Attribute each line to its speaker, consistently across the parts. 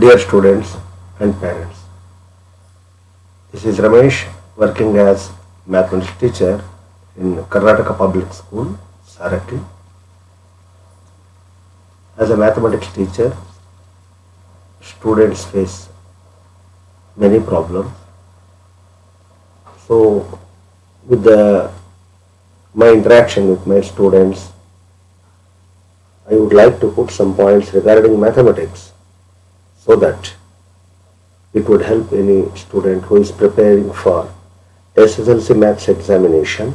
Speaker 1: Dear students and parents, this is Ramesh working as mathematics teacher in Karnataka Public School, Saraki. As a mathematics teacher, students face many problems. So, with my interaction with my students, I would like to put some points regarding mathematics so that it would help any student who is preparing for SSLC maths examination,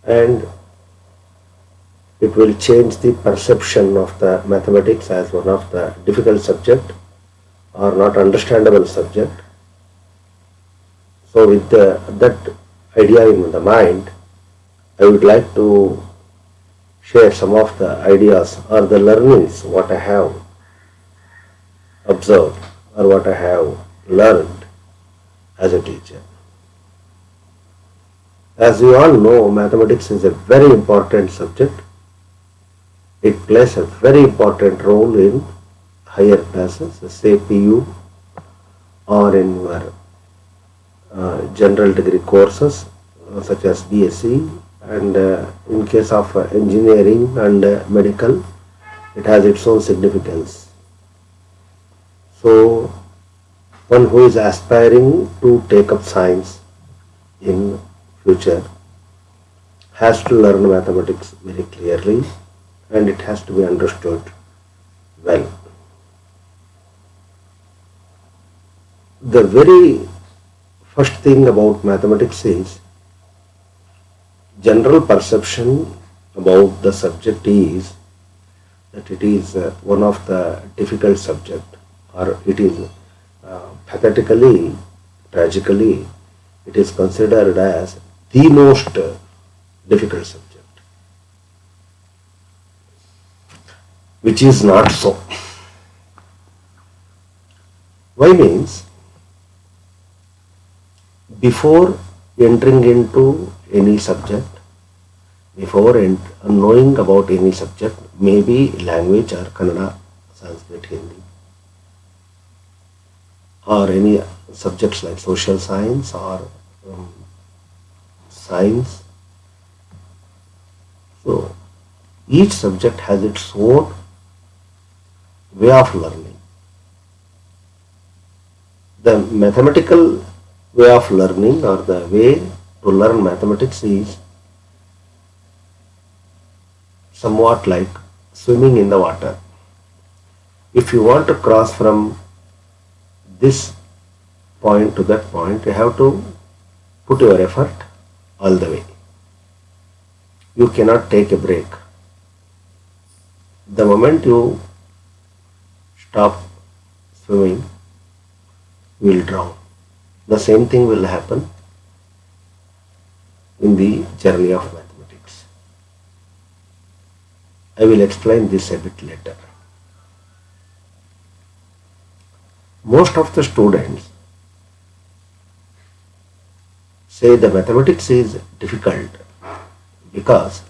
Speaker 1: and it will change the perception of the mathematics as one of the difficult subject or not understandable subject. So with that idea in the mind, I would like to share some of the ideas or the learnings what I have observed or what I have learned as a teacher. As we all know, mathematics is a very important subject. It plays a very important role in higher classes, say PU, or in your general degree courses such as BSc, and in case of engineering and medical, it has its own significance. So, one who is aspiring to take up science in future has to learn mathematics very clearly, and it has to be understood well. The very first thing about mathematics is general perception about the subject is that it is one of the difficult subject, or it is pathetically, tragically, it is considered as the most difficult subject, which is not so. Why means, before entering into any subject, before knowing about any subject, maybe language or Kannada, Sanskrit, Hindi, or any subjects like social science or science. So, each subject has its own way of learning. The mathematical way of learning, or the way to learn mathematics, is somewhat like swimming in the water. If you want to cross from this point to that point, you have to put your effort all the way. You cannot take a break. The moment you stop swimming, you will drown. The same thing will happen in the journey of mathematics. I will explain this a bit later. Most of the students say the mathematics is difficult because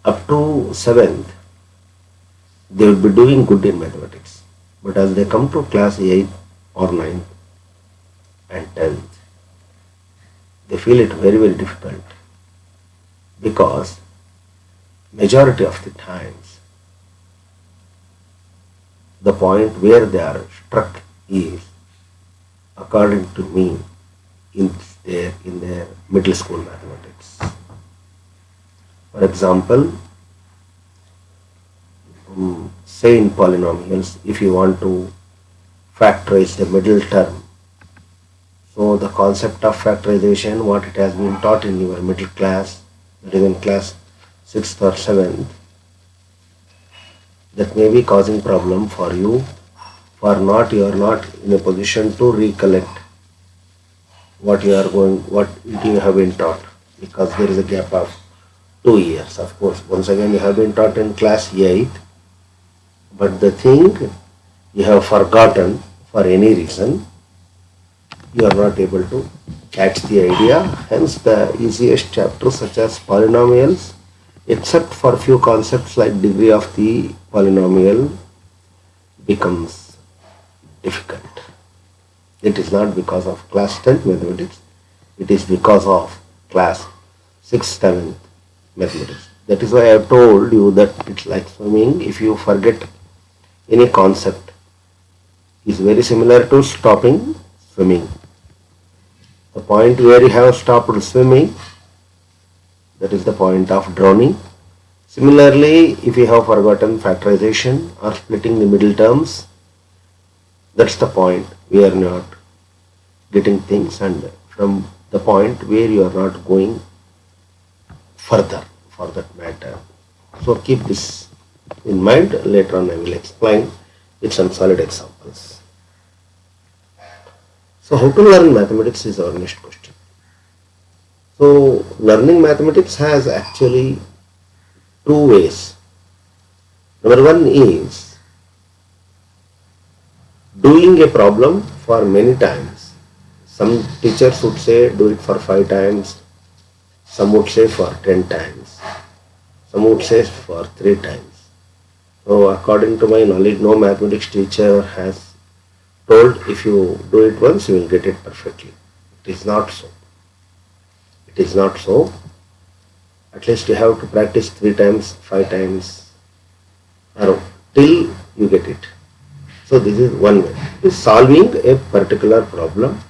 Speaker 1: up to 7th they will be doing good in mathematics, but as they come to class 8th or 9th and 10th, they feel it very, very difficult, because majority of the times the point where they are struck is, according to me, in their middle school mathematics. For example, say in polynomials, if you want to factorize the middle term, so the concept of factorization, what it has been taught in your middle class, that is in class 6th or 7th, that may be causing problem for you, for you are not in a position to recollect what you have been taught, because there is a gap of 2 years. Of course, once again you have been taught in class 8th, but the thing you have forgotten for any reason, you are not able to catch the idea. Hence, the easiest chapters such as polynomials except for few concepts like degree of the polynomial becomes difficult. It is not because of class 10th mathematics, it is because of class 6th, 7th mathematics. That is why I have told you that it's like swimming. If you forget any concept, is very similar to stopping swimming. The point where you have stopped swimming, that is the point of drowning. Similarly, if you have forgotten factorization or splitting the middle terms, that's the point we are not getting things, and from the point where you are not going further for that matter. So keep this in mind. Later on I will explain with some solid examples. So how to learn mathematics is our next question. So learning mathematics has actually two ways. Number one is doing a problem for many times. Some teachers would say do it for 5 times, some would say for 10 times, some would say for 3 times. So according to my knowledge, no mathematics teacher has told if you do it once you will get it perfectly. It is not so. It is not so. At least you have to practice 3 times, 5 times, or till you get it. So this is one way. It is solving a particular problem.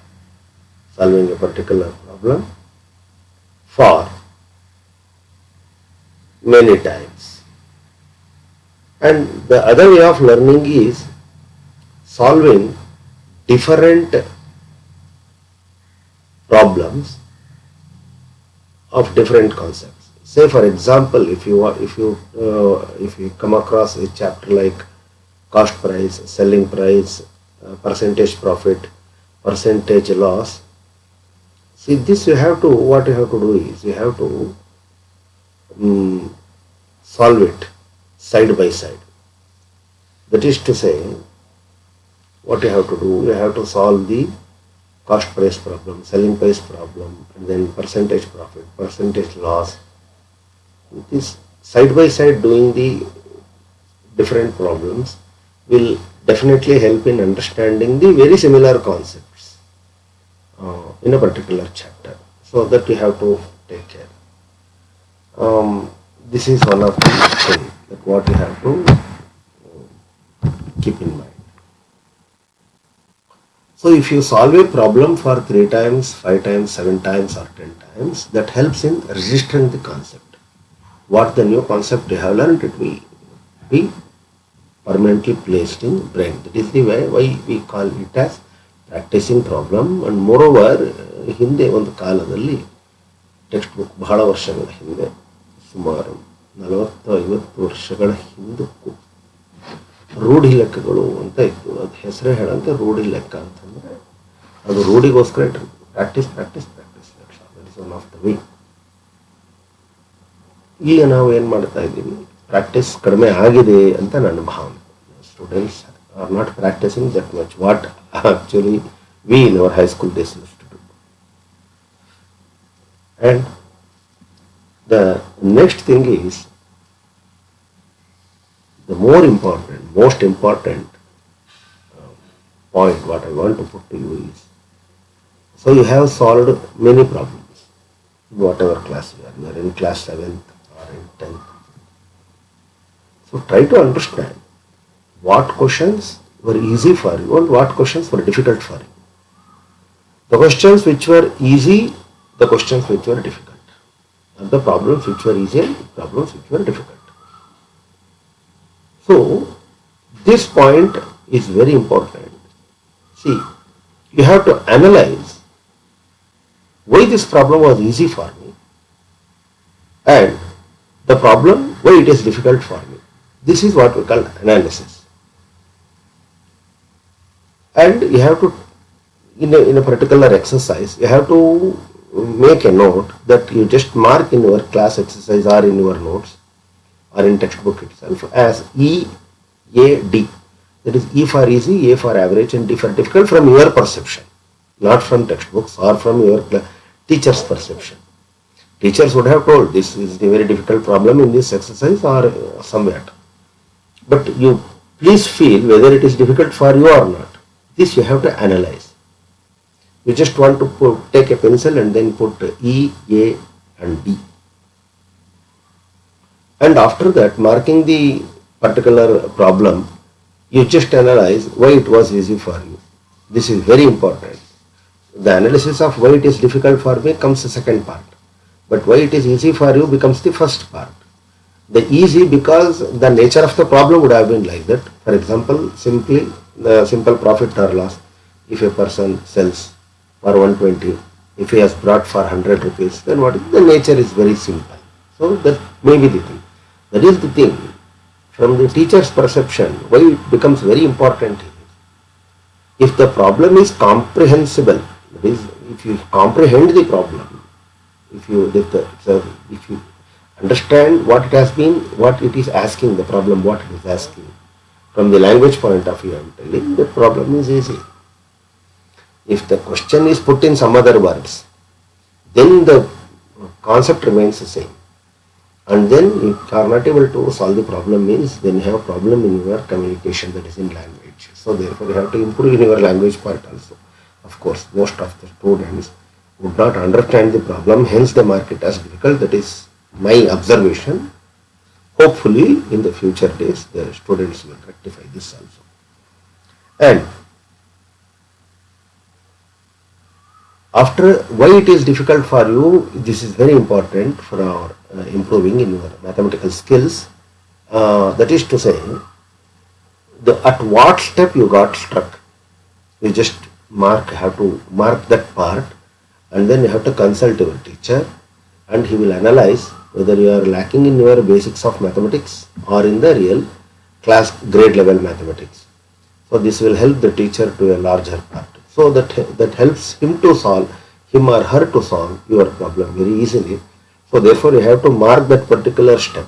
Speaker 1: Solving a particular problem for many times. And the other way of learning is solving different problems of different concepts. Say for example, if you come across a chapter like cost price, selling price, percentage profit, percentage loss. See, this what you have to do is you have to solve it side by side. That is to say, what you have to do, you have to solve the cost price problem, selling price problem, and then percentage profit, percentage loss. This side by side doing the different problems will definitely help in understanding the very similar concepts in a particular chapter. So that you have to take care. This is one of the things that what you have to keep in mind. So if you solve a problem for 3 times, 5 times, 7 times or 10 times, that helps in registering the concept. What the new concept you have learned, it will be permanently placed in brain. That is the way why we call it as practicing problem. And moreover, ಹಿಂದೆ ಒಂದು ಕಾಲದಲ್ಲಿ text book ಬಹಳ ವರ್ಷಗಳ ಹಿಂದೆ, ಸುಮಾರು 40-50 ವರ್ಷಗಳ ಹಿಂದಕ್ಕೂ ರೂಢಿ ಲೆಕ್ಕಗಳು ಅಂತ ಇತ್ತು. ಅದು ಹೆಸರೇ ಹೇಳಂತೆ ರೂಢಿ ಲೆಕ್ಕ ಅಂತಂದರೆ ಅದು ರೂಢಿಗೋಸ್ಕರ ಇಟ್ಟಿರ್ತೀವಿ. ಪ್ರಾಕ್ಟೀಸ್ ಪ್ರಾಕ್ಟೀಸ್ ಪ್ರಾಕ್ಟೀಸ್ ಲೆಕ್ಕ. That is one of the way. ಈಗ ನಾವು ಏನು ಮಾಡ್ತಾ ಇದ್ದೀವಿ, ಪ್ರಾಕ್ಟೀಸ್ ಕಡಿಮೆ ಆಗಿದೆ ಅಂತ ನನ್ನ ಭಾವನೆ. Students are not practising that much what actually we in our high school days used to do. And the next thing is, the most important point what I want to put to you is, so you have solved many problems, whatever class you are in class 7th or in 10th. So try to understand what questions were easy for you and what questions were difficult for you. The questions which were easy, the questions which were difficult, and the problems which were easy and problems which were difficult. So this point is very important. See, you have to analyze why this problem was easy for me and the problem why it is difficult for me. This is what we call analysis. And you have to, in a particular exercise, you have to make a note that you just mark in your class exercise or in your notes or in textbook itself as EAD. That is E for easy, A for average, and D for difficult from your perception, not from textbooks or from your teacher's perception. Teachers would have told this is the very difficult problem in this exercise or somewhere. But you please feel whether it is difficult for you or not. This you have to analyze. You just want to take a pencil and then put E, A and B. And after that, marking the particular problem, you just analyze why it was easy for you. This is very important. The analysis of why it is difficult for me comes the second part. But why it is easy for you becomes the first part. The easy because the nature of the problem would have been like that. For example, simply the simple profit or loss. If a person sells for 120, if he has brought for 100 rupees, then what is the nature is very simple. So that may be the thing. That is the thing. From the teacher's perception, why it becomes very important is, if the problem is comprehensible, that is, if you comprehend the problem, if you understand what it has been, what it is asking, the problem, what it is asking, from the language point of view, I am telling, the problem is easy. If the question is put in some other words, then the concept remains the same. And then if you are not able to solve the problem means then you have a problem in your communication, that is in language. So therefore you have to improve in your language part also. Of course, most of the students would not understand the problem, hence they mark it as difficult. That is my observation. Hopefully in the future days the students will rectify this also. And after why it is difficult for you, this is very important for our improving in your mathematical skills. That is to say, at what step you got struck. You just have to mark that part, and then you have to consult your teacher, and he will analyze whether you are lacking in your basics of mathematics or in the real class grade level mathematics. So this will help the teacher to a larger part. So that helps him or her to solve your problem very easily. So therefore you have to mark that particular step.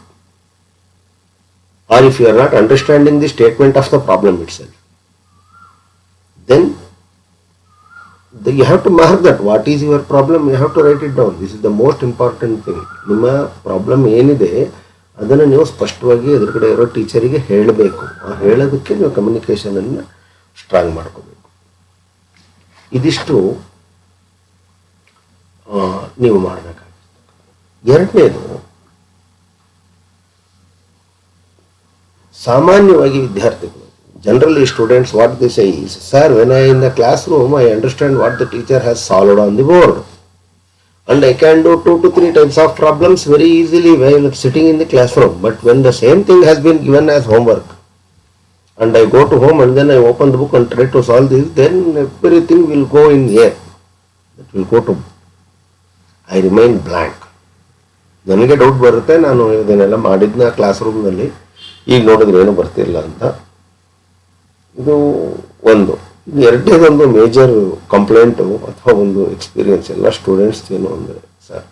Speaker 1: Or if you are not understanding the statement of the problem itself, then you have to mark that what is your problem, you have to write it down. This is the most important thing. ನಿಮ್ಮ problem ಏನಿದೆ ಅದನ್ನು ನೀವು ಸ್ಪಷ್ಟವಾಗಿ ಎದುರುಗಡೆ ಇರೋ ಟೀಚರಿಗೆ ಹೇಳಬೇಕು. ಹೇಳೋದಕ್ಕೆ ನೀವು ಕಮ್ಯುನಿಕೇಷನನ್ನು ಸ್ಟ್ರಾಂಗ್ ಮಾಡ್ಕೋಬೇಕು. ಇದಿಷ್ಟು ನೀವು ಮಾಡಬೇಕಾಗುತ್ತೆ. ಎರಡನೇದು, ಸಾಮಾನ್ಯವಾಗಿ ವಿದ್ಯಾರ್ಥಿಗಳು, generally students, what they say is, sir, when I in the classroom I understand what the teacher has solved on the board and I can do 2 to 3 types of problems very easily while sitting in the classroom. But when the same thing has been given as homework and I go to home and then I open the book and try to solve this, then everything will go in air. That will go to, I remain blank. ನನಗೆ doubt ಬರುತ್ತೆ, ನಾನು ಇದನ್ನೆಲ್ಲ ಮಾಡಿದ್ನ class ರೂಮ್ನಲ್ಲಿ, ಈಗ ನೋಡಿದ್ರೆ ಏನು ಬರ್ತಿಲ್ಲ ಅಂತ. ಇದು ಒಂದು. ಎರಡನೇದೊಂದು ಮೇಜರ್ ಕಂಪ್ಲೇಂಟು ಅಥವಾ ಒಂದು ಎಕ್ಸ್ಪೀರಿಯನ್ಸ್ ಎಲ್ಲ ಸ್ಟೂಡೆಂಟ್ಸ್ ಏನು ಅಂದರೆ, ಸರ್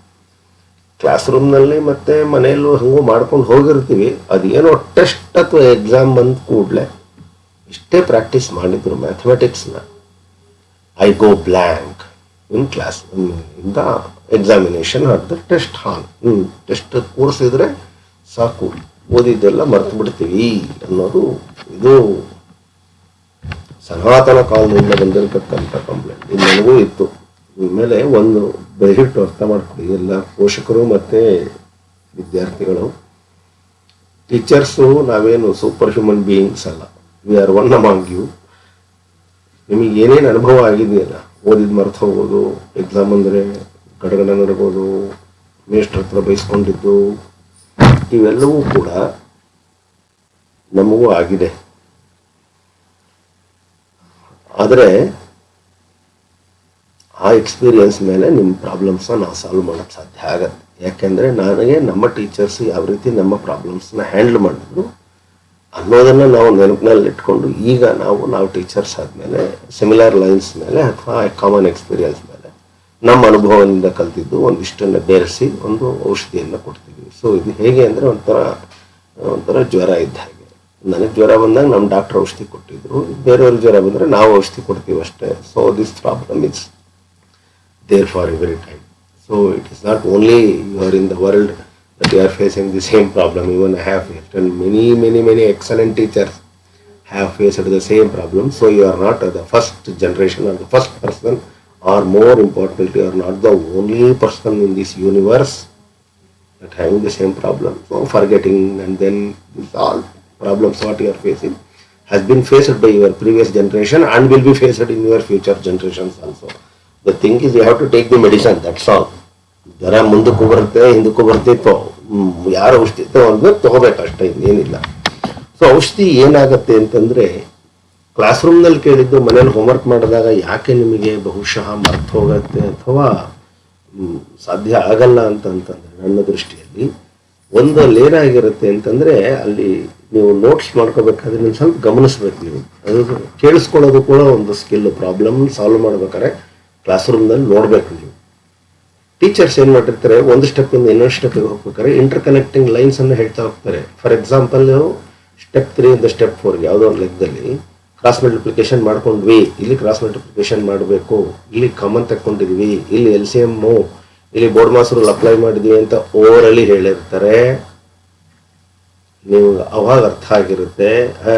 Speaker 1: ಕ್ಲಾಸ್ ರೂಮ್ನಲ್ಲಿ ಮತ್ತು ಮನೆಯಲ್ಲೂ ಹಂಗೂ ಮಾಡ್ಕೊಂಡು ಹೋಗಿರ್ತೀವಿ, ಅದೇನೋ ಟೆಸ್ಟ್ ಅಥವಾ ಎಕ್ಸಾಮ್ ಬಂದ ಕೂಡಲೇ ಇಷ್ಟೇ ಪ್ರಾಕ್ಟೀಸ್ ಮಾಡಿದ್ರು ಮ್ಯಾಥಮೆಟಿಕ್ಸ್ನ, I go blank in class in the examination or the test hall. Test ಕೂರಿಸಿದ್ರೆ ಸಾಕು, ಓದಿದ್ದೆಲ್ಲ ಮರ್ತು ಬಿಡ್ತೀವಿ ಅನ್ನೋದು ಇದು ಸನಾತನ ಕಾಲದಿಂದ ಬಂದಿರತಕ್ಕಂಥ ಕಂಪ್ಲೇಂಟ್. ಇದು ನನಗೂ ಇತ್ತು. ಇನ್ಮೇಲೆ ಒಂದು ದಯವಿಟ್ಟು ಅರ್ಥ ಮಾಡ್ಕೊಳ್ಳಿ ಎಲ್ಲ ಪೋಷಕರು ಮತ್ತು ವಿದ್ಯಾರ್ಥಿಗಳು, ಟೀಚರ್ಸು ನಾವೇನು ಸೂಪರ್ ಹ್ಯೂಮನ್ ಬೀಯಿಂಗ್ಸ್ ಅಲ್ಲ. We are one among you. ನಿಮಗೆ ಏನೇನು ಅನುಭವ ಆಗಿದೆಯಲ್ಲ, ಓದಿದ್ದು ಮರ್ತು ಹೋಗೋದು, ಎಕ್ಸಾಮ್ ಅಂದರೆ ಗಡಗಡ ನಡ್ಬೋದು, ಮೇಷ್ಟ್ರ ಹತ್ರ ಬೈಸ್ಕೊಂಡಿದ್ದು, ಇವೆಲ್ಲವೂ ಕೂಡ ನಮಗೂ ಆಗಿದೆ. ಆದರೆ ಆ ಎಕ್ಸ್ಪೀರಿಯನ್ಸ್ ಮೇಲೆ ನಿಮ್ಮ ಪ್ರಾಬ್ಲಮ್ಸ್ನ ನಾವು ಸಾಲ್ವ್ ಮಾಡೋಕ್ಕೆ ಸಾಧ್ಯ ಆಗತ್ತೆ. ಯಾಕೆಂದರೆ ನನಗೆ ನಮ್ಮ ಟೀಚರ್ಸ್ ಯಾವ ರೀತಿ ನಮ್ಮ ಪ್ರಾಬ್ಲಮ್ಸ್ನ ಹ್ಯಾಂಡಲ್ ಮಾಡಿದ್ರು ಅನ್ನೋದನ್ನು ನಾವು ನೆನಪಿನಲ್ಲಿ ಇಟ್ಕೊಂಡು ಈಗ ನಾವು ಟೀಚರ್ಸ್ ಆದಮೇಲೆ ಸಿಮಿಲರ್ ಲೈನ್ಸ್ ಮೇಲೆ ಅಥವಾ ಕಾಮನ್ ಎಕ್ಸ್ಪೀರಿಯನ್ಸ್ ಮೇಲೆ ನಮ್ಮ ಅನುಭವದಿಂದ ಕಲ್ತಿದ್ದು ಒಂದಿಷ್ಟನ್ನು ಬೇರೆಸಿ ಒಂದು ಔಷಧಿಯನ್ನು ಕೊಡ್ತೀವಿ. ಸೊ ಇದು ಹೇಗೆ ಅಂದರೆ ಒಂಥರ ಜ್ವರ ಇದ್ದ ಹಾಗೆ. ನನಗೆ ಜ್ವರ ಬಂದಾಗ ನಮ್ಮ ಡಾಕ್ಟರ್ ಔಷಧಿ ಕೊಟ್ಟಿದ್ರು, ಬೇರೆಯವ್ರಿಗೆ ಜ್ವರ ಬಂದರೆ ನಾವು ಔಷಧಿ ಕೊಡ್ತೀವಿ ಅಷ್ಟೇ. So this problem is there for every time. So it is not only you are in the world that you are facing the same problem. Even I have done many excellent teachers have faced the same problem. So you are not the first generation or the first person, or more importantly, you are not the only person in this universe that having the same problem. So forgetting and then all problems what you are facing has been faced by your previous generation and will be faced in your future generations also. The thing is you have to take the medicine, that's all. ಜ್ವರ ಮುಂದಕ್ಕೂ ಬರುತ್ತೆ ಹಿಂದಕ್ಕೂ ಬರ್ತಿತ್ತು, ಯಾರು ಔಷಧಿ ಒಂದು ತಗೋಬೇಕಷ್ಟೇ, ಇನ್ನೇನಿಲ್ಲ. So ಔಷಧಿ ಏನಾಗತ್ತೆ ಅಂತಂದರೆ, ಕ್ಲಾಸ್ ರೂಮ್ನಲ್ಲಿ ಕೇಳಿದ್ದು ಮನೇಲಿ ಹೋಮ್ವರ್ಕ್ ಮಾಡಿದಾಗ ಯಾಕೆ ನಿಮಗೆ ಬಹುಶಃ ಮರ್ತು ಹೋಗುತ್ತೆ ಅಥವಾ ಸಾಧ್ಯ ಆಗಲ್ಲ ಅಂತಂತಂದರೆ, ನನ್ನ ದೃಷ್ಟಿಯಲ್ಲಿ ಒಂದಲ್ಲಿ ಏನಾಗಿರುತ್ತೆ ಅಂತಂದರೆ, ಅಲ್ಲಿ ನೀವು ನೋಟ್ಸ್ ಮಾಡ್ಕೋಬೇಕಾದ್ರೆ ನೀವು ಸ್ವಲ್ಪ ಗಮನಿಸ್ಬೇಕು. ನೀವು ಅದು ಕೇಳಿಸ್ಕೊಳ್ಳೋದು ಕೂಡ ಒಂದು ಸ್ಕಿಲ್. ಪ್ರಾಬ್ಲಮ್ ಸಾಲ್ವ್ ಮಾಡ್ಬೇಕಾದ್ರೆ ಕ್ಲಾಸ್ ರೂಮ್ನಲ್ಲಿ ನೋಡ್ಬೇಕು. ನೀವು ಟೀಚರ್ಸ್ ಏನು ಮಾಡಿರ್ತಾರೆ, ಒಂದು ಸ್ಟೆಪ್ಪಿಂದ ಇನ್ನೊಂದು ಸ್ಟೆಪ್ಪಿಗೆ ಹೋಗ್ಬೇಕಾದ್ರೆ ಇಂಟರ್ ಕನೆಕ್ಟಿಂಗ್ ಲೈನ್ಸ್ ಅನ್ನು ಹೇಳ್ತಾ ಹೋಗ್ತಾರೆ. ಫಾರ್ ಎಕ್ಸಾಂಪಲ್, ನೀವು ಸ್ಟೆಪ್ 3 ಇಂದ ಸ್ಟೆಪ್ 4 ಯಾವುದೋ ಒಂದು ಲೆಕ್ಕದಲ್ಲಿ ಕ್ರಾಸ್ ಮಲ್ಟಿಪ್ಲಿಕೇಶನ್ ಮಾಡ್ಕೊಂಡ್ವಿ, ಇಲ್ಲಿ ಕ್ರಾಸ್ ಮಲ್ಟಿಪ್ಲಿಕೇಶನ್ ಮಾಡಬೇಕು, ಇಲ್ಲಿ ಕಾಮನ್ ತಕ್ಕೊಂಡಿದ್ವಿ, ಇಲ್ಲಿ LCM, ಇಲ್ಲಿ ಬೋರ್ಡ್ ಮಾಸ್ ರೂಲ್ ಅಪ್ಲೈ ಮಾಡಿದ್ವಿ ಅಂತ ಓವರಲ್ಲಿ ಹೇಳಿರ್ತಾರೆ. ನೀವು ಅವಾಗ ಅರ್ಥ ಆಗಿರುತ್ತೆ,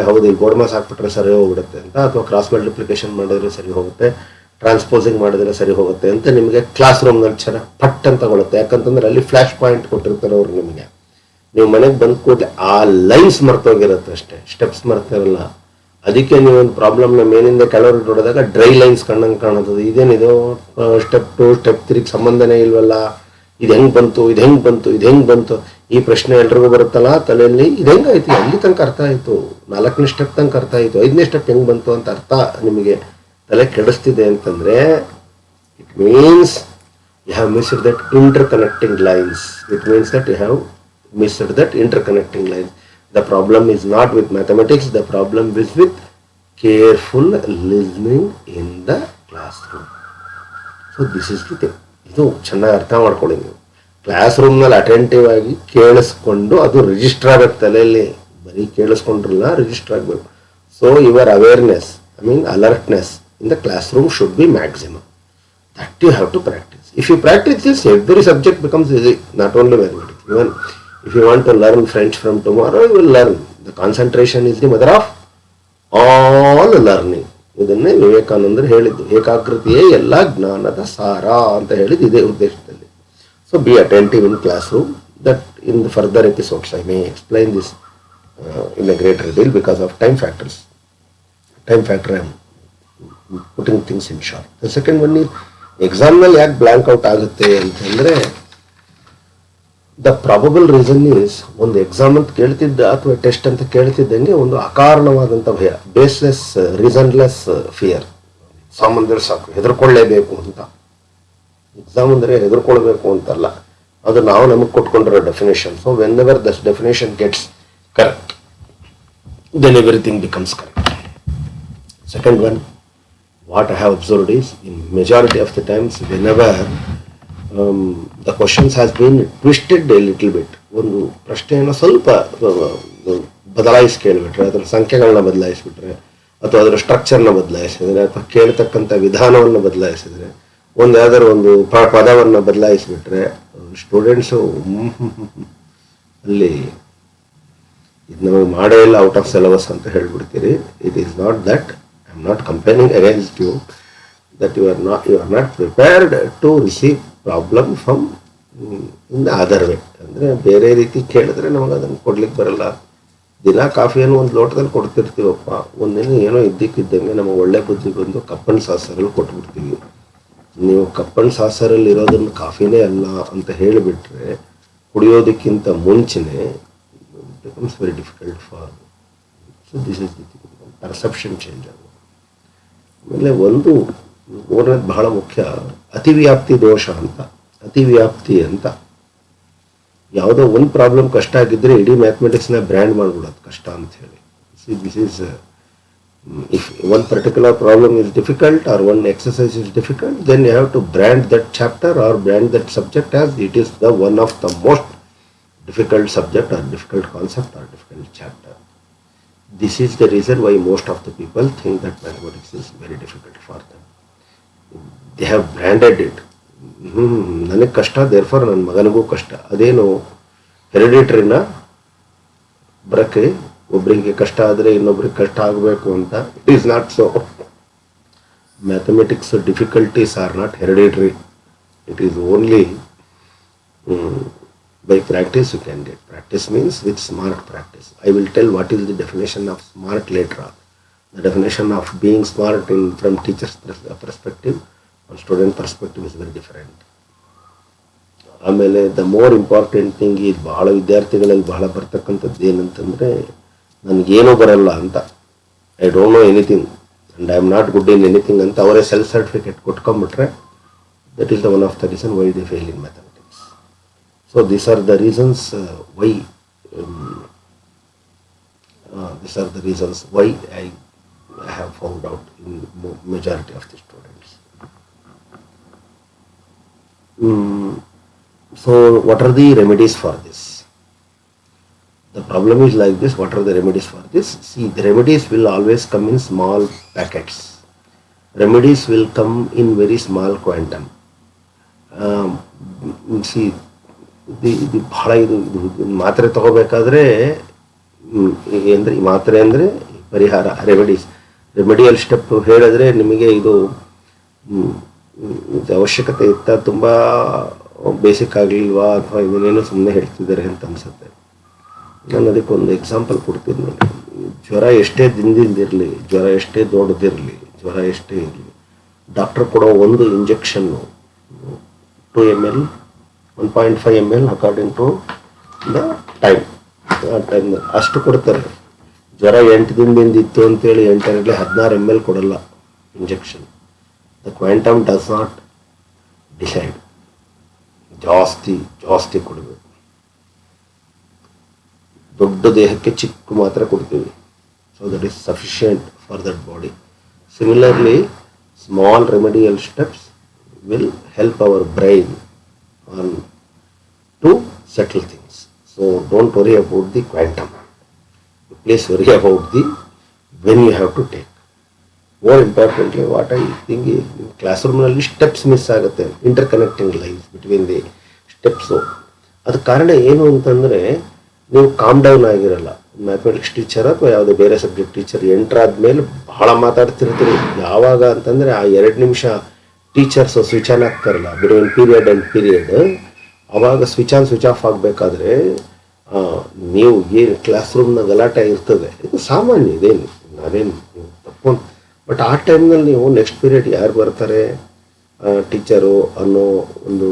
Speaker 1: ಹೌದು ಈ ಬೋರ್ಡ್ ಮಾಸ್ ಹಾಕ್ಬಿಟ್ರೆ ಸರಿ ಹೋಗ್ಬಿಡುತ್ತೆ ಅಂತ, ಅಥವಾ ಕ್ರಾಸ್ ಮಲ್ಟಿಪ್ಲಿಕೇಶನ್ ಮಾಡಿದ್ರೆ ಸರಿ ಹೋಗುತ್ತೆ, ಟ್ರಾನ್ಸ್ಪೋಸಿಂಗ್ ಮಾಡಿದ್ರೆ ಸರಿ ಹೋಗುತ್ತೆ ಅಂತ ನಿಮಗೆ ಕ್ಲಾಸ್ ರೂಮ್ನಲ್ಲಿ ಚೆನ್ನಾಗಿ ಪಟ್ ಅಂತ ತಗೊಳುತ್ತೆ. ಯಾಕಂತಂದ್ರೆ ಅಲ್ಲಿ ಫ್ಲಾಶ್ ಪಾಯಿಂಟ್ ಕೊಟ್ಟಿರ್ತಾರೆ ಅವ್ರು ನಿಮಗೆ. ನೀವು ಮನೆಗೆ ಬಂದ ಕೂಡಲೇ ಆ ಲೈನ್ಸ್ ಮರ್ತೋಗಿರುತ್ತೆ ಅಷ್ಟೇ, ಸ್ಟೆಪ್ಸ್ ಮರ್ತಿರಲ್ಲ. ಅದಕ್ಕೆ ನೀವೊಂದು ಪ್ರಾಬ್ಲಮ್ನ ಮೇಲಿಂದ ಕೆಳವರೆಗೆ ನೋಡಿದಾಗ ಡ್ರೈ ಲೈನ್ಸ್ ಕಣ್ಣಂಗೆ ಕಾಣುತ್ತದೆ. ಇದೇನಿದು ಸ್ಟೆಪ್ 2 ಸ್ಟೆಪ್ 3 ಸಂಬಂಧನೇ ಇಲ್ವಲ್ಲ, ಇದು ಹೆಂಗೆ ಬಂತು, ಇದು ಹೆಂಗೆ ಬಂತು, ಇದು ಹೆಂಗೆ ಬಂತು, ಈ ಪ್ರಶ್ನೆ ಎಲ್ರಿಗೂ ಬರುತ್ತಲ್ಲ ತಲೆಯಲ್ಲಿ. ಇದು ಹೆಂಗಾಯ್ತು, ಅಲ್ಲಿ ತನಕ ಅರ್ಥ ಆಯಿತು, 4ನೇ ಸ್ಟೆಪ್ ತನಕ ಅರ್ಥ ಆಯಿತು, 5ನೇ ಸ್ಟೆಪ್ ಹೆಂಗೆ ಬಂತು ಅಂತ ಅರ್ಥ ನಿಮಗೆ ತಲೆ ಕೆಡಿಸ್ತಿದೆ ಅಂತಂದರೆ, it means you have missed that interconnecting lines. It means that you have missed that interconnecting lines. The problem is not with mathematics, the problem is with careful listening in the classroom. So this is the thing. ಇದು ಚೆನ್ನಾಗಿ ಅರ್ಥ ಮಾಡ್ಕೊಳ್ಳಿ ನೀವು. Class ರೂಮ್ನಲ್ಲಿ attentive ಆಗಿ ಕೇಳಿಸ್ಕೊಂಡು ಅದು register ಆಗಬೇಕು ತಲೆಯಲ್ಲಿ. ಬರೀ ಕೇಳಿಸ್ಕೊಂಡ್ರಲ್ಲ, ರಿಜಿಸ್ಟರ್ ಆಗಬೇಕು. So your awareness, alertness in the classroom should be maximum. That you have to practice. If you practice this, every subject becomes easy, not only mathematics. Even if you want to learn French from tomorrow, you will learn. The concentration is the mother of all learning. ಇದನ್ನೇ ವಿವೇಕಾನಂದರು ಹೇಳಿದ್ದು, ಏಕಾಗ್ರತೆಯೇ ಎಲ್ಲ ಜ್ಞಾನದ ಸಾರ ಅಂತ ಹೇಳಿದ್ದು ಇದೇ ಉದ್ದೇಶದಲ್ಲಿ. So B attentive in class room. That in the further episodes I may explain this in a greater deal because of time factor. I am putting things in short. The second one is, ಎಕ್ಸಾಮ್ನಲ್ಲಿ ಯಾಕೆ blank out ಆಗುತ್ತೆ ಅಂತಂದರೆ, the probable reason is, ಒಂದು exam ಅಂತ ಕೇಳ್ತಿದ್ದ ಅಥವಾ test ಅಂತ ಕೇಳ್ತಿದ್ದಂಗೆ ಒಂದು ಅಕಾರಣವಾದಂಥ ಭಯ, baseless ರೀಸನ್ಲೆಸ್ fear. Exam ಅಂದರೆ ಸಾಕು ಹೆದರ್ಕೊಳ್ಳೇಬೇಕು ಅಂತ. ಎಕ್ಸಾಮ್ ಅಂದರೆ ಹೆದರ್ಕೊಳ್ಬೇಕು ಅಂತಲ್ಲ, ಅದು ನಾವು ನಮಗೆ ಕೊಟ್ಕೊಂಡಿರೋ definition. So whenever thus definition gets correct, then everything becomes correct. Second one, what I have observed is, in majority of the times, whenever the questions has been twisted a little bit, ಒಂದು ಪ್ರಶ್ನೆಯನ್ನು ಸ್ವಲ್ಪ ಬದಲಾಯಿಸಿ ಕೇಳಿಬಿಟ್ರೆ, ಅದರ ಸಂಖ್ಯೆಗಳನ್ನ ಬದಲಾಯಿಸಿಬಿಟ್ರೆ, ಅಥವಾ ಅದರ ಸ್ಟ್ರಕ್ಚರ್ನ ಬದಲಾಯಿಸಿದರೆ, ಅಥವಾ ಕೇಳ್ತಕ್ಕಂಥ ವಿಧಾನವನ್ನು ಬದಲಾಯಿಸಿದರೆ, ಒಂದು ಯಾವ್ದಾದ್ರು ಒಂದು ಪದವನ್ನು ಬದಲಾಯಿಸಿಬಿಟ್ರೆ, ಸ್ಟೂಡೆಂಟ್ಸು ಅಲ್ಲಿ ಇದು ನಮಗೆ ಮಾಡೇ ಇಲ್ಲ, ಔಟ್ ಆಫ್ ಸಿಲೆಬಸ್ ಅಂತ ಹೇಳ್ಬಿಡ್ತೀರಿ. It is not that. I am not complaining against you that you are not prepared to receive problem from in the other way. ಅಂದರೆ ಬೇರೆ ರೀತಿ ಕೇಳಿದ್ರೆ ನಮಗೆ ಅದನ್ನು ಕೊಡ್ಲಿಕ್ಕೆ ಬರಲ್ಲ. ದಿನ ಕಾಫಿಯನ್ನು ಒಂದು ಲೋಟದಲ್ಲಿ ಕೊಡ್ತಿರ್ತೀವಪ್ಪ, ಒಂದಿನ ಏನೋ ಇದ್ದಕ್ಕಿದ್ದಂಗೆ ನಮಗೆ ಒಳ್ಳೆ ಬುದ್ಧಿ ಬಂದು ಕಪ್ಪನ್ ಸಾಸರಲ್ಲಿ ಕೊಟ್ಬಿಡ್ತೀವಿ. ನೀವು ಕಪ್ಪನ್ ಸಾಸರಲ್ಲಿ ಇರೋದನ್ನು ಕಾಫಿನೇ ಅಲ್ಲ ಅಂತ ಹೇಳಿಬಿಟ್ರೆ, ಕುಡಿಯೋದಕ್ಕಿಂತ ಮುಂಚೆನೆ becomes very difficult for. So this is the perception change ಆಗುತ್ತೆ. ಆಮೇಲೆ ಒಂದು ಮೂರನೇದು ಬಹಳ ಮುಖ್ಯ, ಅತಿವ್ಯಾಪ್ತಿ ದೋಷ ಅಂತ. ಅತಿವ್ಯಾಪ್ತಿ ಅಂತ ಯಾವುದೋ ಒಂದು ಪ್ರಾಬ್ಲಮ್ ಕಷ್ಟ ಆಗಿದ್ದರೆ ಇಡೀ ಮ್ಯಾಥಮೆಟಿಕ್ಸ್ನ ಬ್ರ್ಯಾಂಡ್ ಮಾಡಿಬಿಡೋದು ಕಷ್ಟ ಅಂತ ಹೇಳಿ. This is, if one particular problem is difficult or one exercise is difficult, then you have to brand that chapter or brand that subject as it is the one of the most difficult subject or difficult concept or difficult chapter. This is the reason why most of the people think that mathematics is very difficult for them. They have branded it. ನನಗೆ ಕಷ್ಟ, therefore ನನ್ನ ಮಗನಿಗೂ ಕಷ್ಟ. ಅದೇನು ಹೆರಿಡಿಟ್ರಿನ ಬರೋಕ್ಕೆ ಒಬ್ಬರಿಗೆ ಕಷ್ಟ ಆದರೆ ಇನ್ನೊಬ್ರಿಗೆ ಕಷ್ಟ ಆಗಬೇಕು ಅಂತ? It is not so. Mathematics difficulties are not hereditary. It is only by practice you can get. Practice means with smart practice. I will tell what is the definition of smart later on. The definition of being smart from teacher's perspective or student perspective is very different. ಆಮೇಲೆ the more important thing ಇದು ಬಹಳ ವಿದ್ಯಾರ್ಥಿಗಳಲ್ಲಿ ಬಹಳ ಬರ್ತಕ್ಕಂಥದ್ದು ಏನಂತಂದರೆ, ನನಗೇನೂ ಬರಲ್ಲ ಅಂತ, I don't know anything and I am not good in anything ಅಂತ ಅವರೇ ಸೆಲ್ಫ್ ಸರ್ಟಿಫಿಕೇಟ್ ಕೊಟ್ಕೊಂಡ್ಬಿಟ್ರೆ, that is the one of the reason why they fail in mathematics. So these are the reasons why I have found out in majority of the students. So what are the remedies for this? The problem is like this. What are the remedies for this? See, the remedies will always come in small packets. Remedies will come in very small quantum. See, ಇದು ಬಹಳ ಇದು ಮಾತ್ರೆ ತಗೋಬೇಕಾದ್ರೆ ಅಂದರೆ ಈ ಮಾತ್ರೆ ಅಂದರೆ ಪರಿಹಾರ, ರೆಮಿಡಿಯಲ್ ಸ್ಟೆಪ್ ಹೇಳಿದ್ರೆ ನಿಮಗೆ ಇದು ಅವಶ್ಯಕತೆ ಇತ್ತ, ತುಂಬ ಬೇಸಿಕ್ ಆಗಲಿಲ್ವಾ ಅಥವಾ ಇದನ್ನೇನೋ ಸುಮ್ಮನೆ ಹೇಳ್ತಿದ್ದಾರೆ ಅಂತ ಅನಿಸುತ್ತೆ. ನಾನು ಅದಕ್ಕೊಂದು ಎಕ್ಸಾಂಪಲ್ ಕೊಡ್ತೀನಿ ನೋಡಿ. ಜ್ವರ ಎಷ್ಟೇ ದಿನದಿಂದಿರಲಿ, ಜ್ವರ ಎಷ್ಟೇ ದೊಡ್ಡದಿರಲಿ, ಜ್ವರ ಎಷ್ಟೇ ಇರಲಿ, ಡಾಕ್ಟರ್ ಕೊಡೋ ಒಂದು ಇಂಜೆಕ್ಷನ್ನು 2 ml 1.5 ml according to the time, ಆ ಟೈಮ್ ಅಷ್ಟು ಕೊಡ್ತಾರೆ. ಜ್ವರ 8 ದಿನದಿಂದ ಇತ್ತು ಅಂತೇಳಿ 8 16 ml ಕೊಡಲ್ಲ injection. The quantum does not decide. ಜಾಸ್ತಿ ಕೊಡಬೇಕು. ದೊಡ್ಡ ದೇಹಕ್ಕೆ ಚಿಕ್ಕ ಮಾತ್ರ ಕೊಡ್ತೀವಿ. So that is sufficient for that body. Similarly small remedial steps will help our brain on to settle things. So don't worry about the quantum. Please worry about the when you have to take. More importantly, what I think is classroom ನಲ್ಲಿ steps miss ಆಗುತ್ತೆ, ಇಂಟರ್ಕನೆಕ್ಟಿಂಗ್ lines between the steps. ಅದಕ್ಕೆ ಕಾರಣ ಏನು ಅಂತಂದರೆ, ನೀವು calm down ಆಗಿರಲ್ಲ. Mathematics teacher ಅಥವಾ ಯಾವುದೇ ಬೇರೆ ಸಬ್ಜೆಕ್ಟ್ ಟೀಚರ್ ಎಂಟ್ರಾದ್ಮೇಲೆ ಬಹಳ ಮಾತಾಡ್ತಿರ್ತೀರಿ. ಯಾವಾಗ ಅಂತಂದರೆ ಆ 2 ನಿಮಿಷ ಟೀಚರ್ಸ್ ಸ್ವಿಚ್ ಆನ್ ಆಗ್ತಾರಲ್ಲ ಬಿಟ್ವೀನ್ ಪೀರಿಯಡ್ ಆ್ಯಂಡ್ ಪೀರಿಯಡ್, ಆವಾಗ ಸ್ವಿಚ್ ಆನ್ ಸ್ವಿಚ್ ಆಫ್ ಆಗಬೇಕಾದ್ರೆ ನೀವು ಏನು ಕ್ಲಾಸ್ ರೂಮ್ನ ಗಲಾಟೆ ಇರ್ತದೆ, ಇದು ಸಾಮಾನ್ಯ, ಇದೇನು ಅದೇನು ತಪ್ಪು. ಬಟ್ ಆ ಟೈಮ್ನಲ್ಲಿ ನೀವು ನೆಕ್ಸ್ಟ್ ಪೀರಿಯಡ್ ಯಾರು ಬರ್ತಾರೆ ಟೀಚರು ಅನ್ನೋ ಒಂದು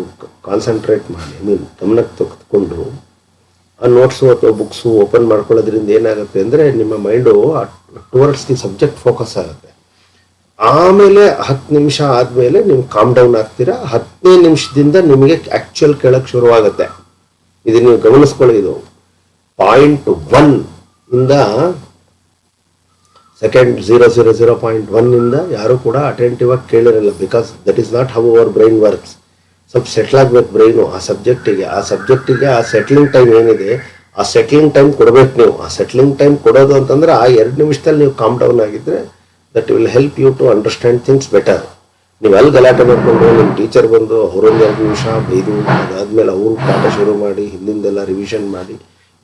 Speaker 1: ಕಾನ್ಸಂಟ್ರೇಟ್ ಮಾಡಿ, ಗಮನಕ್ಕೆ ತೆಗೆದುಕೊಂಡು ಆ ನೋಟ್ಸು ಅಥವಾ ಬುಕ್ಸು ಓಪನ್ ಮಾಡ್ಕೊಳ್ಳೋದ್ರಿಂದ ಏನಾಗುತ್ತೆ ಅಂದರೆ ನಿಮ್ಮ mind towards the subject focus ಆಗುತ್ತೆ. ಆಮೇಲೆ 10 ನಿಮಿಷ ಆದಮೇಲೆ ನೀವು ಕಾಮ್ ಡೌನ್ ಆಗ್ತೀರಾ. 10ನೇ ನಿಮಿಷದಿಂದ ನಿಮಗೆ ಆ್ಯಕ್ಚುಯಲ್ ಕೇಳೋಕ್ಕೆ ಶುರುವಾಗುತ್ತೆ. ಇದು ನೀವು ಗಮನಿಸ್ಕೊಳ್ಳಿ. ಇದು ಪಾಯಿಂಟ್ 1 ಇಂದ ಸೆಕೆಂಡ್ 0.1 ಇಂದ ಯಾರು ಕೂಡ ಅಟೆಂಟಿವ್ ಆಗಿ ಕೇಳಿರಲ್ಲ. Because that is not how our brain works. ಸ್ವಲ್ಪ ಸೆಟ್ಲ್ ಆಗಬೇಕು ಬ್ರೈನು ಆ ಸಬ್ಜೆಕ್ಟಿಗೆ ಆ ಸೆಟ್ಲಿಂಗ್ ಟೈಮ್ ಏನಿದೆ, ಆ ಸೆಟ್ಲಿಂಗ್ ಟೈಮ್ ಕೊಡಬೇಕು ನೀವು. ಆ ಸೆಟ್ಲಿಂಗ್ ಟೈಮ್ ಕೊಡೋದು ಅಂತಂದರೆ ಆ 2 ನಿಮಿಷದಲ್ಲಿ ನೀವು ಕಾಮ್ ಡೌನ್ ಆಗಿದ್ದರೆ that will help you to understand things better. ನೀವು ಅಲ್ಲಿ ಗಲಾಟೆ ಮಾಡಿಕೊಂಡು ನಿಮ್ಮ ಟೀಚರ್ ಬಂದು ಅವರೊಂದು 2 ನಿಮಿಷ ಬೈದು, ಅದಾದಮೇಲೆ ಅವರು ಪಾಠ ಶುರು ಮಾಡಿ ಹಿಂದಿಂದೆಲ್ಲ ರಿವಿಷನ್ ಮಾಡಿ,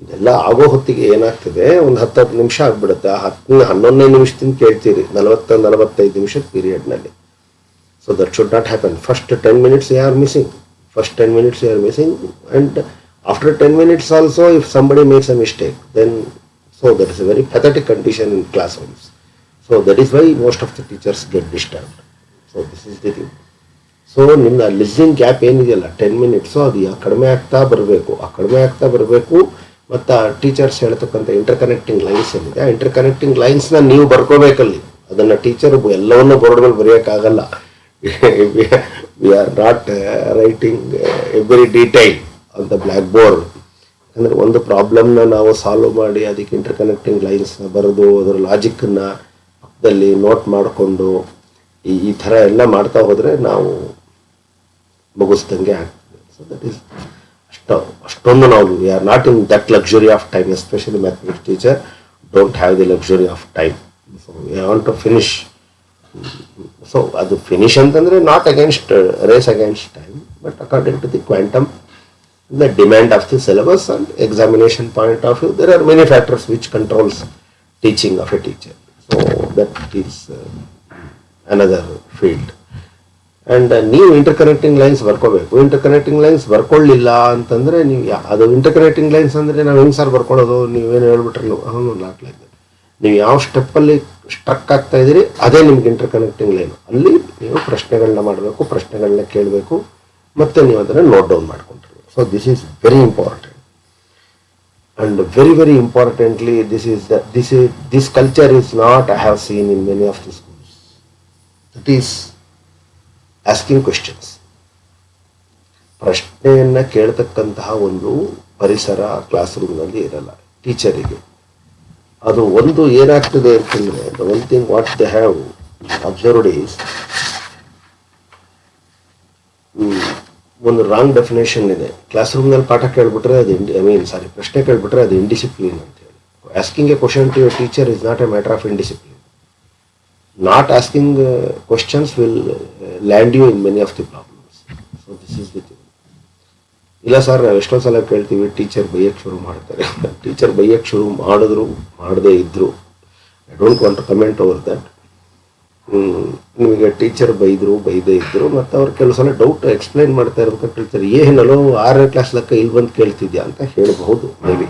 Speaker 1: ಇದೆಲ್ಲ ಆಗೋ ಹೊತ್ತಿಗೆ ಏನಾಗ್ತದೆ, ಒಂದು 10 ನಿಮಿಷ ಆಗಿಬಿಡುತ್ತೆ. ಆ 11ನೇ ನಿಮಿಷದಿಂದ ಕೇಳ್ತೀರಿ 40-45 ನಿಮಿಷದ ಪೀರಿಯಡ್ನಲ್ಲಿ. So that should not happen. First 10 minutes you are missing. And after 10 minutes also, if somebody makes a mistake, then so that is a very pathetic condition in classrooms. So that is why most of the teachers get disturbed. So this is the thing. So ನಿಮ್ಮ listening gap ಏನಿದೆಯಲ್ಲ 10 minutes, ಅದು ಕಡಿಮೆ ಆಗ್ತಾ ಬರಬೇಕು. ಮತ್ತು teachers ಹೇಳ್ತಕ್ಕಂಥ ಇಂಟರ್ಕನೆಕ್ಟಿಂಗ್ lines ಏನಿದೆ, ಆ ಇಂಟರ್ಕನೆಕ್ಟಿಂಗ್ ಲೈನ್ಸ್ನ ನೀವು ಬರ್ಕೋಬೇಕಲ್ಲಿ. ಅದನ್ನು ಟೀಚರ್ ಎಲ್ಲವನ್ನೂ ಬೋರ್ಡ್ ಮೇಲೆ ಬರೆಯೋಕ್ಕಾಗಲ್ಲ. We are not writing every detail on the blackboard. ಅಂದರೆ ಒಂದು ಪ್ರಾಬ್ಲಮ್ನ ನಾವು ಸಾಲ್ವ್ ಮಾಡಿ ಅದಕ್ಕೆ ಇಂಟರ್ಕನೆಕ್ಟಿಂಗ್ ಲೈನ್ಸ್ನ ಬರೆದು ಅದರ ಲಾಜಿಕ್ಕನ್ನು ಪಕ್ಕದಲ್ಲಿ ನೋಟ್ ಮಾಡಿಕೊಂಡು ಈ ಥರ ಎಲ್ಲ ಮಾಡ್ತಾ ಹೋದರೆ ನಾವು ಮುಗಿಸ್ದಂಗೆ ಆಗ್ತದೆ. ಸೊ ದಟ್ ಈಸ್ ಅಷ್ಟೊಂದು ನಾವು we are not in that luxury of time. Especially mathematics teacher don't have the luxury of time. So we want to finish. So ಅದು ಫಿನಿಶ್ ಅಂತಂದರೆ not against race against time, But according to the quantum, the demand of the syllabus and examination point of view, there are many factors which controls teaching of a teacher. So that is another field. And ನೀವು ಇಂಟರ್ಕನೆಕ್ಟಿಂಗ್ lines ಬರ್ಕೋಬೇಕು. ಇಂಟರ್ಕನೆಕ್ಟಿಂಗ್ lines ಬರ್ಕೊಳ್ಳಿಲ್ಲ ಅಂತಂದರೆ ನೀವು ಅದು ಇಂಟರ್ಕನೆಕ್ಟಿಂಗ್ lines ಅಂದರೆ ನಾವು ಹೆಂಗೆ sir ಬರ್ಕೊಳ್ಳೋದು, ನೀವೇನು ಹೇಳ್ಬಿಟ್ರೆ not like that. ನೀವು ಯಾವ ಸ್ಟೆಪ್ಪಲ್ಲಿ ಸ್ಟ್ರಕ್ ಆಗ್ತಾ ಇದ್ದೀರಿ ಅದೇ ನಿಮ್ಗೆ ಇಂಟರ್ಕನೆಕ್ಟಿಂಗ್ ಲೈನು. ಅಲ್ಲಿ ನೀವು ಪ್ರಶ್ನೆಗಳನ್ನ ಮಾಡಬೇಕು, ಪ್ರಶ್ನೆಗಳನ್ನ ಕೇಳಬೇಕು, ಮತ್ತು ನೀವು ಅದನ್ನು ನೋಟ್ ಡೌನ್ ಮಾಡ್ಕೊಂಡಿರ್ಬೇಕು. So this is very important. And very, very importantly, this culture is not I have seen in many of the schools. It is asking questions. ಪ್ರಶ್ನೆಯನ್ನ ಕೇಳ್ತಕ್ಕಂತಹ ಒಂದು ಪರಿಸರ ಕ್ಲಾಸ್ ರೂಮ್ನಲ್ಲಿ ಇರಲ್ಲ ಟೀಚರಿಗೆ. ಅದು ಒಂದು ಏನಾಗ್ತದೆ ಅಂತಂದ್ರೆ, the one thing what they have observed is, ಒಂದು ರಾಂಗ್ ಡೆಫಿನೇಷನ್ ಇದೆ. ಕ್ಲಾಸ್ ರೂಮ್ನಲ್ಲಿ ಪಾಠ ಕೇಳ್ಬಿಟ್ರೆ ಅದು ಪ್ರಶ್ನೆ ಕೇಳ್ಬಿಟ್ರೆ ಅದು ಇಂಡಿಸಿಪ್ಲಿನ್ ಅಂತ ಹೇಳಿ. Asking a question to your teacher is not a matter of indiscipline. Not asking questions will land you in many of the problems. So this is the thing. ಇಲ್ಲ sir, ನಾವು ಎಷ್ಟೊಂದು ಸಲ ಕೇಳ್ತೀವಿ ಟೀಚರ್ ಬೈಯಕ್ಕೆ ಶುರು ಮಾಡ್ತಾರೆ. Teacher ಬೈಯಕ್ಕೆ ಶುರು ಮಾಡಿದ್ರು ಮಾಡದೇ ಇದ್ರು, I don't want to comment over that. ನಿಮಗೆ ಟೀಚರ್ ಬೈದೇ ಇದ್ರು, ಮತ್ತು ಅವ್ರು ಕೆಲವು ಸಲ ಡೌಟ್ ಎಕ್ಸ್ಪ್ಲೈನ್ ಮಾಡ್ತಾ ಇರ್ಬೇಕಾದ್ರೆ ಟೀಚರ್ ಏನಲ್ಲೋ 6ನೇ ಕ್ಲಾಸ್ ಲೆಕ್ಕ ಇಲ್ಲಿ ಬಂದು ಕೇಳ್ತಿದ್ಯಾ ಅಂತ ಹೇಳಬಹುದು maybe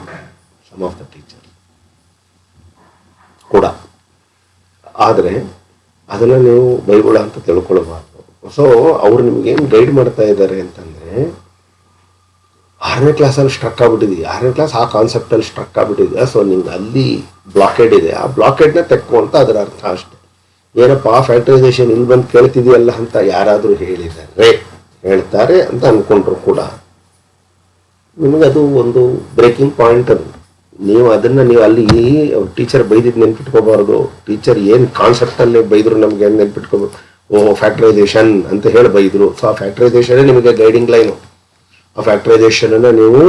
Speaker 1: some of the teacher ಕೂಡ. ಆದರೆ ಅದನ್ನು ನೀವು ಬೈಗುಳ ಅಂತ ತಿಳ್ಕೊಳ್ಬಾರ್ದು. ಸೊ ಅವ್ರು ನಿಮಗೇನು ಗೈಡ್ ಮಾಡ್ತಾ ಇದ್ದಾರೆ ಅಂತಂದರೆ, 6ನೇ ಕ್ಲಾಸಲ್ಲಿ ಸ್ಟ್ರಕ್ ಆಗ್ಬಿಟ್ಟಿದೆಯಾ, 6ನೇ ಕ್ಲಾಸ್ ಆ ಕಾನ್ಸೆಪ್ಟಲ್ಲಿ ಸ್ಟ್ರಕ್ ಆಗ್ಬಿಟ್ಟಿದೆಯಾ, ಸೊ ನಿಮ್ಗೆ ಅಲ್ಲಿ ಬ್ಲಾಕೇಡ್ ಇದೆ, ಆ ಬ್ಲಾಕೇಡ್ನ ತೆಕ್ಕು ಅಂತ ಅದರ ಅರ್ಥ ಅಷ್ಟೆ. ಏನಪ್ಪ ಫ್ಯಾಕ್ಟರೈಸೇಷನ್ ಇಲ್ಲಿ ಬಂದು ಕೇಳ್ತಿದೆಯಲ್ಲ ಅಂತ ಯಾರಾದರೂ ಹೇಳ್ತಾರೆ ಅಂತ ಅಂದ್ಕೊಂಡ್ರು ಕೂಡ ನಿಮಗದು ಒಂದು ಬ್ರೇಕಿಂಗ್ ಪಾಯಿಂಟ್. ಅದು ನೀವು ಅಲ್ಲಿ ಟೀಚರ್ ಬೈದಿದ್ದು ನೆನ್ಪಿಟ್ಕೋಬಾರ್ದು. ಟೀಚರ್ ಏನು ಕಾನ್ಸೆಪ್ಟಲ್ಲಿ ಬೈದ್ರು ನಮ್ಗೆ ಏನು ನೆನ್ಪಿಟ್ಕೋಬೇಕು, ಫ್ಯಾಕ್ಟರೈಸೇಷನ್ ಅಂತ ಹೇಳಿ ಬೈದ್ರು. ಸೊ ಆ ಫ್ಯಾಕ್ಟರೈಸೇಷನ್ ನಿಮಗೆ ಗೈಡಿಂಗ್ ಲೈನು. ಆ ಫ್ಯಾಕ್ಟರೈಸೇಷನನ್ನು ನೀವು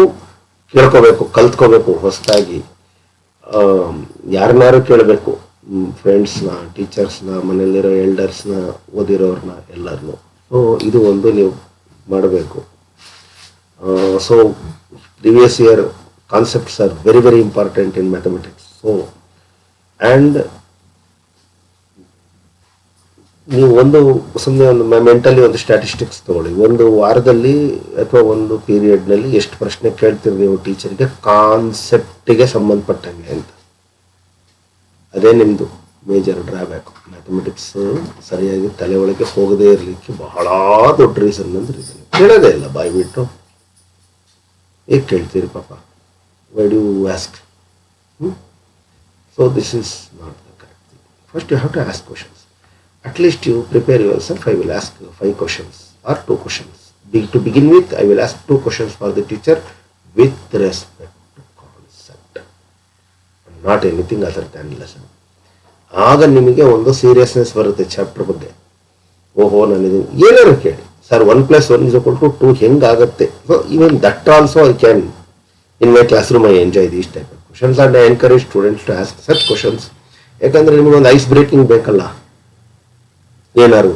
Speaker 1: ಕೇಳ್ಕೋಬೇಕು, ಕಲ್ತ್ಕೋಬೇಕು. ಹೊಸದಾಗಿ ಯಾರನ್ನಾರು ಕೇಳಬೇಕು, ಫ್ರೆಂಡ್ಸ್ನ, ಟೀಚರ್ಸ್ನ, ಮನೇಲಿರೋ ಎಲ್ಡರ್ಸ್ನ, ಓದಿರೋರ್ನ, ಎಲ್ಲರನ್ನೂ. ಸೊ ಇದು ಒಂದು ನೀವು ಮಾಡಬೇಕು. So previous year concepts are very, very important in mathematics. So and ನೀವು ಸುಮ್ಮನೆ ಒಂದು ಮೆಂಟಲಿ ಒಂದು ಸ್ಟ್ಯಾಟಿಸ್ಟಿಕ್ಸ್ ತಗೊಳ್ಳಿ. ಒಂದು ವಾರದಲ್ಲಿ ಅಥವಾ ಒಂದು ಪೀರಿಯಡ್ನಲ್ಲಿ ಎಷ್ಟು ಪ್ರಶ್ನೆ ಕೇಳ್ತೀರಿ ನೀವು ಟೀಚರ್ಗೆ ಕಾನ್ಸೆಪ್ಟಿಗೆ ಸಂಬಂಧಪಟ್ಟಂಗೆ ಅಂತ. ಅದೇ ನಿಮ್ಮದು ಮೇಜರ್ ಡ್ರಾಬ್ಯಾಕ್. ಮ್ಯಾಥಮೆಟಿಕ್ಸ್ ಸರಿಯಾಗಿ ತಲೆ ಒಳಗೆ ಹೋಗದೇ ಇರಲಿಕ್ಕೆ ಬಹಳ ದೊಡ್ಡ ರೀಸನ್ ಅಂದ್ರೆ ಇದನ್ನು ಕೇಳೋದೇ ಇಲ್ಲ ಬಾಯ್ಬಿಟ್ಟು. ಹೇಗೆ ಕೇಳ್ತೀರಿ ಪಾಪ, why do you ask? So this is not the correct thing. First you have to ask questions. At least you prepare yourself. I will ask 5 questions or 2 questions. To begin with, I will ask 2 questions for the teacher with respect to concept, not anything other than lesson. ಆಗ ನಿಮಗೆ ಒಂದು seriousness ಬರುತ್ತೆ chapter ಬಗ್ಗೆ. ಓಹೋ, ನಾನು ಏನಾರು ಕೇಳಿ sir 1 + 1 = 2 ಹೆಂಗಾಗತ್ತೆ. So even that also I can in my classroom. I enjoy these type of questions and I encourage students to ask such questions. ಯಾಕಂದರೆ ನಿಮಗೊಂದು ಐಸ್ ಬ್ರೇಕಿಂಗ್ ಬೇಕಲ್ಲ. ಏನಾರು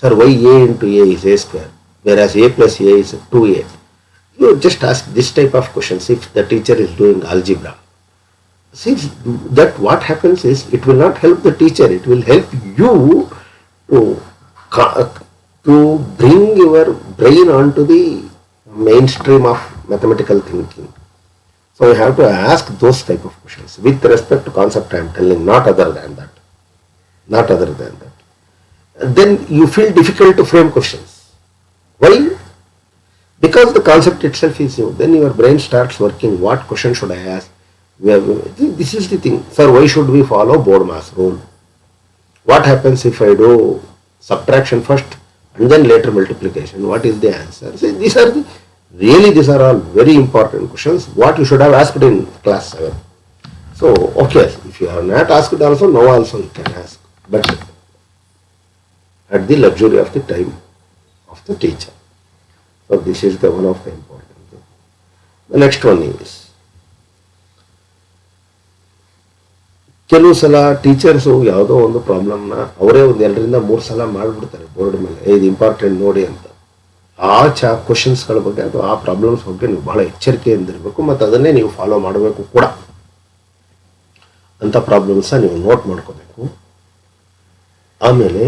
Speaker 1: sir why a into a is a², whereas a + a is 2a. You just ask this type of questions if the teacher is doing algebra. See, that what happens is it will not help the teacher, it will help you to bring your brain onto the mainstream of mathematical thinking. So you have to ask those type of questions with respect to concept. I am telling, not other than that. Then you feel difficult to frame questions. Why? Because the concept itself is new. Then your brain starts working. What question should I ask? This is the thing. Sir, why should we follow BODMAS rule? What happens if I do subtraction first and then later multiplication? What is the answer? See, these are all very important questions. What you should have asked in class 7. So, okay, if you have not asked also, now also you can ask. But at the luxury of the time of the teacher. So this is one of the important things. The next one is, ಕೆಲವು ಸಲ teachers ಯಾವುದೋ ಒಂದು ಪ್ರಾಬ್ಲಮ್ನ ಅವರೇ ಒಂದು 2 ರಿಂದ 3 ಸಲ ಮಾಡಿಬಿಡ್ತಾರೆ board ಮೇಲೆ, ಇದು ಇಂಪಾರ್ಟೆಂಟ್ ನೋಡಿ ಅಂತ. ಆ ಕ್ವಶನ್ಸ್ಗಳ ಬಗ್ಗೆ ಅಥವಾ ಆ ಪ್ರಾಬ್ಲಮ್ಸ್ ಬಗ್ಗೆ ನೀವು ಬಹಳ ಎಚ್ಚರಿಕೆಯಿಂದಿರಬೇಕು ಮತ್ತು ಅದನ್ನೇ ನೀವು ಫಾಲೋ ಮಾಡಬೇಕು ಕೂಡ. ಅಂಥ ಪ್ರಾಬ್ಲಮ್ಸ ನೀವು ನೋಟ್ ಮಾಡ್ಕೋಬೇಕು. ಆಮೇಲೆ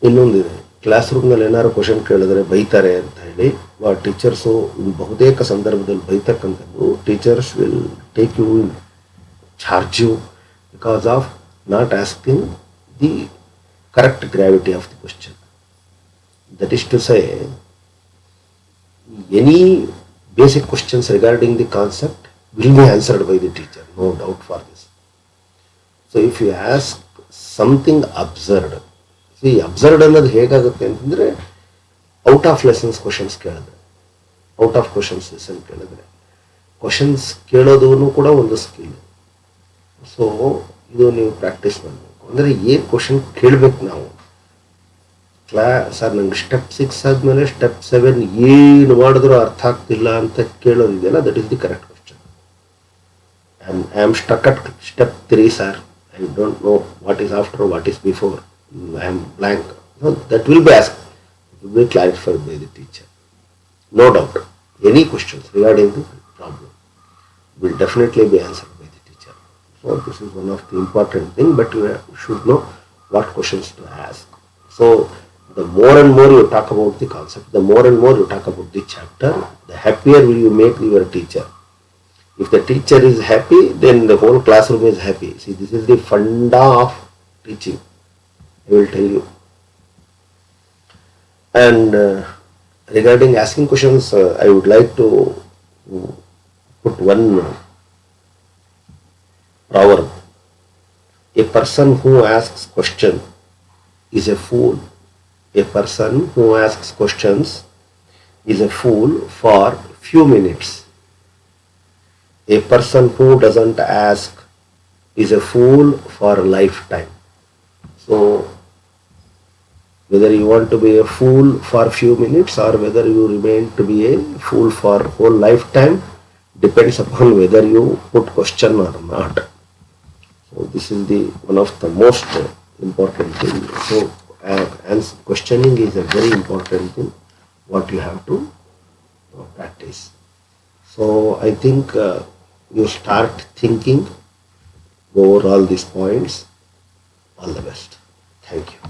Speaker 1: ಇನ್ನೊಂದಿದೆ, ಕ್ಲಾಸ್ ರೂಮ್ನಲ್ಲಿ ಏನಾದ್ರು ಕ್ವಶನ್ ಕೇಳಿದ್ರೆ ಬೈತಾರೆ ಅಂತ ಹೇಳಿ ಟೀಚರ್ಸು ಬಹುತೇಕ ಸಂದರ್ಭದಲ್ಲಿ ಬೈತಕ್ಕಂಥದ್ದು. Teachers will take you in charge you because of not asking the correct gravity of the question. That is to say, any basic questions regarding the concept will be answered by the teacher, no doubt for this. So if you ask something absurd, see absurd ಅನ್ನೋದು ಹೇಗಾಗುತ್ತೆ ಅಂತಂದರೆ out of lessons questions ಕೇಳಿದ್ರೆ, out of questions lesson ಕೇಳಿದ್ರೆ, questions ಕೇಳೋದೂ ಕೂಡ ಒಂದು skill. So ಇದು ನೀವು practice ಮಾಡಬೇಕು. ಅಂದರೆ ಏನು ಕ್ವಶನ್ ಕೇಳಬೇಕು ನಾವು. ಸರ್ ನಂಗೆ ಸ್ಟೆಪ್ 6 ಆದಮೇಲೆ ಸ್ಟೆಪ್ 7 ಏನು ಮಾಡಿದ್ರೂ ಅರ್ಥ ಆಗ್ತಿಲ್ಲ ಅಂತ ಕೇಳೋದಿದೆಯಲ್ಲ, that is the correct question. I am stuck at step 3 sir, I don't know what is after, what is before, I am blank. That will be ask, will be clarified by the teacher. No doubt, any questions regarding the problem will definitely be answered by the teacher. So this is one of the important thing, but you should know what questions to ask. So the more and more you talk about the concept, the more and more you talk about the chapter, the happier will you make your teacher. If the teacher is happy, then the whole classroom is happy. See, this is the funda of teaching, I will tell you. And regarding asking questions, I would like to put one proverb. A person who asks question is a fool. A person who asks questions is a fool for few minutes. A person who doesn't ask is a fool for a lifetime. So whether you want to be a fool for few minutes or whether you remain to be a fool for whole lifetime depends upon whether you put question or not. So this is the one of the most important thing. So and questioning is a very important thing what you have to practice. So I think you start thinking over all these points. All the best. Thank you.